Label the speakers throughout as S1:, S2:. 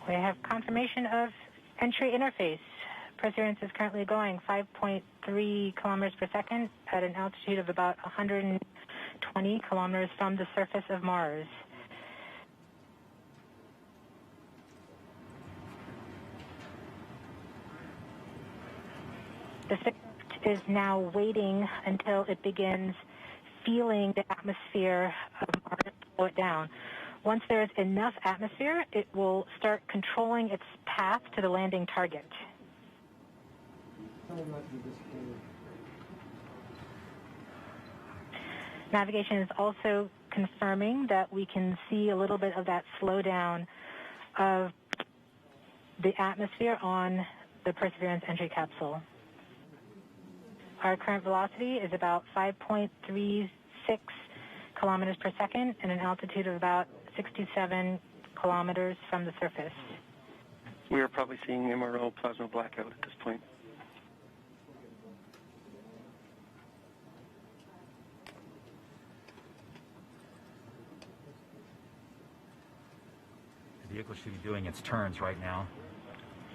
S1: We have confirmation of entry interface. Perseverance is currently going 5.3 kilometers per second at an altitude of about 120 kilometers from the surface of Mars. The spacecraft is now waiting until it begins feeling the atmosphere of Mars slow it down. Once there is enough atmosphere, it will start controlling its path to the landing target. Navigation is also confirming that we can see a little bit of that slowdown of the atmosphere on the Perseverance entry capsule. Our current velocity is about 5.36 kilometers per second and an altitude of about 67 kilometers from the surface.
S2: We are probably seeing MRO plasma blackout at this point.
S3: The vehicle should be doing its turns right now.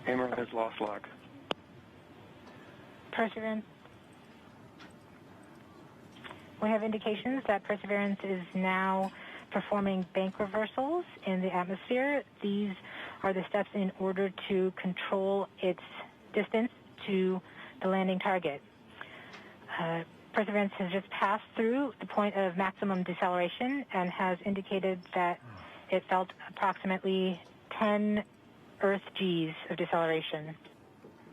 S2: MRO has lost log.
S1: Perseverance. We have indications that Perseverance is now performing bank reversals in the atmosphere. These are the steps in order to control its distance to the landing target. Perseverance has just passed through the point of maximum deceleration and has indicated that it felt approximately 10 Earth Gs of deceleration.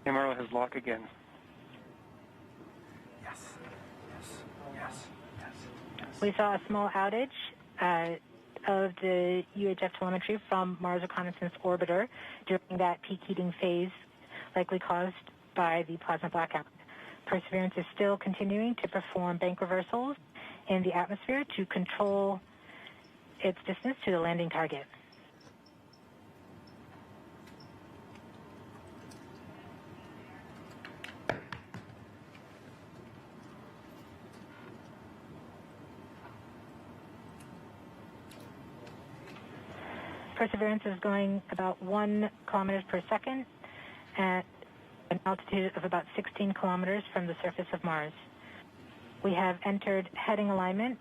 S2: MRO has lock again.
S1: We saw a small outage of the UHF telemetry from Mars Reconnaissance Orbiter during that peak heating phase, likely caused by the plasma blackout. Perseverance is still continuing to perform bank reversals in the atmosphere to control its distance to the landing target. Perseverance is going about 1 kilometers per second at an altitude of about 16 kilometers from the surface of Mars. We have entered heading alignment,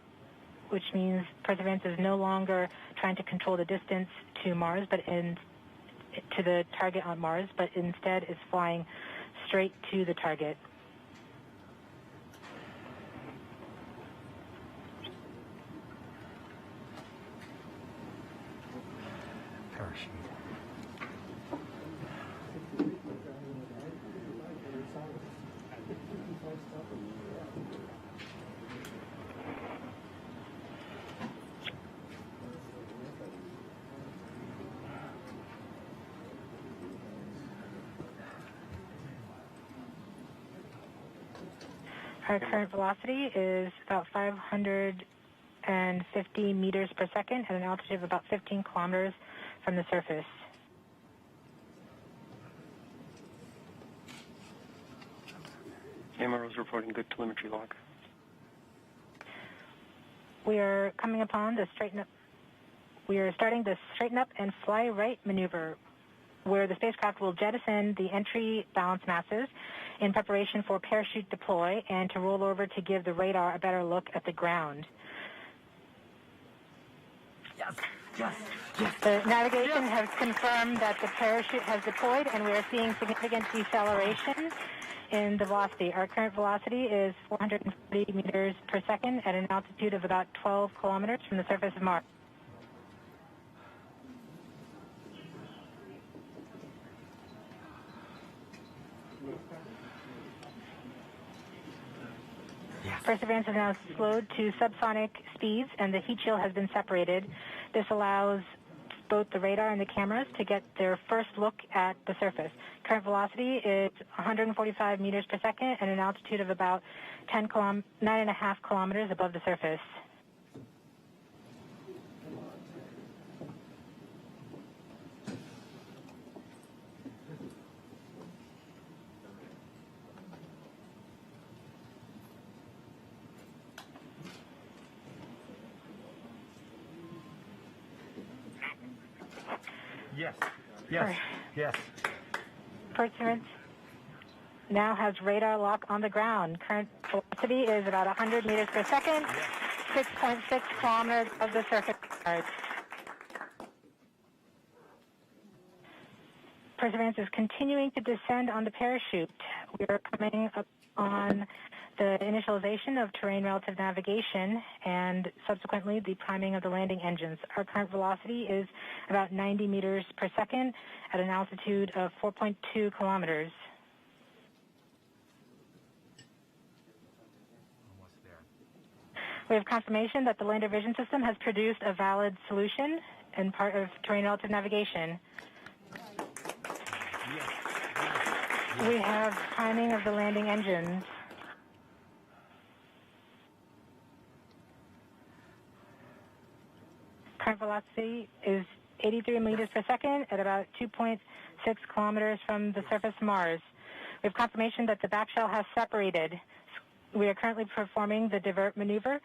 S1: which means Perseverance is no longer trying to control the distance to Mars, to the target on Mars, but instead is flying straight to the target.
S3: Parachute.
S1: Our current velocity is about 550 meters per second at an altitude of about 15 kilometers from the surface.
S2: MRO is reporting good telemetry log.
S1: We are coming upon the straighten up. We are starting the straighten up and fly right maneuver, where the spacecraft will jettison the entry balance masses in preparation for parachute deploy and to roll over to give the radar a better look at the ground.
S3: Yes.
S1: The navigation has confirmed that the parachute has deployed, and we are seeing significant deceleration in the velocity. Our current velocity is 440 meters per second at an altitude of about 12 kilometers from the surface of Mars.
S3: Yes.
S1: Perseverance is now slowed to subsonic speeds, and the heat shield has been separated. This allows both the radar and the cameras to get their first look at the surface. Current velocity is 145 meters per second at an altitude of about 9.5 kilometers above the surface.
S3: Yes. Yes. Yes.
S1: Perseverance now has radar lock on the ground. Current velocity is about 100 meters per second, 6.6 kilometers of the surface of Mars. Perseverance is continuing to descend on the parachute. We are coming up on the initialization of terrain relative navigation and subsequently the priming of the landing engines. Our current velocity is about 90 meters per second at an altitude of 4.2 kilometers.
S3: Almost there.
S1: We have confirmation that the lander vision system has produced a valid solution and part of terrain relative navigation.
S3: Yes.
S1: We have priming of the landing engines. Current velocity is 83 meters per second at about 2.6 kilometers from the surface of Mars. We have confirmation that the back shell has separated. We are currently performing the divert maneuver.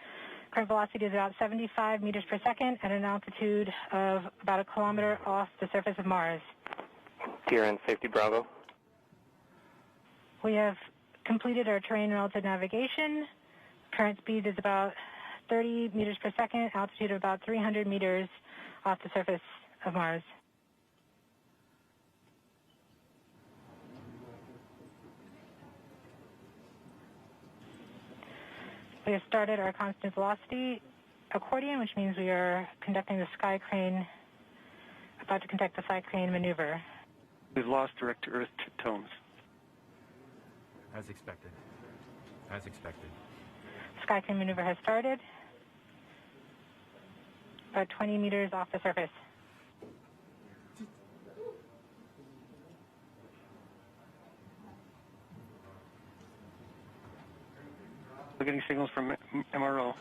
S1: Current velocity is about 75 meters per second at an altitude of about a kilometer off the surface of Mars.
S2: TRN Safety Bravo.
S1: We have completed our terrain relative navigation. Current speed is about 30 meters per second, altitude of about 300 meters off the surface of Mars. We have started our constant velocity accordion, which means we are conducting the sky crane, about to conduct the sky crane maneuver.
S2: We've lost direct to Earth tones.
S3: As expected. As expected.
S1: Sky crane maneuver has started, about 20 meters off the surface.
S2: We're getting signals from MRO.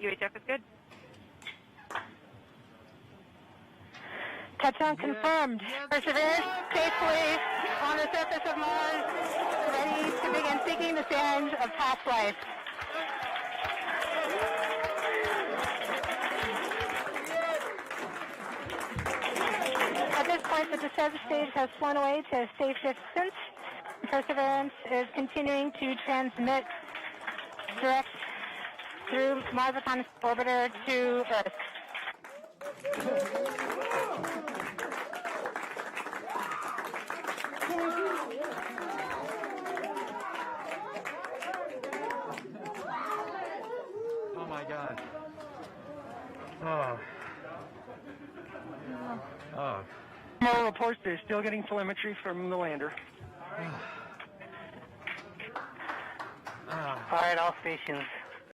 S4: UHF is good.
S1: Touchdown confirmed. Perseverance safely on the surface of Mars, ready to begin seeking the sands of past life. At this point, the descent stage has flown away to a safe distance. Perseverance is continuing to transmit direct through Mars Reconnaissance Orbiter to Earth.
S3: Oh my God. Oh. Oh.
S2: MRO reports they're still getting telemetry from the lander.
S1: All right, all stations.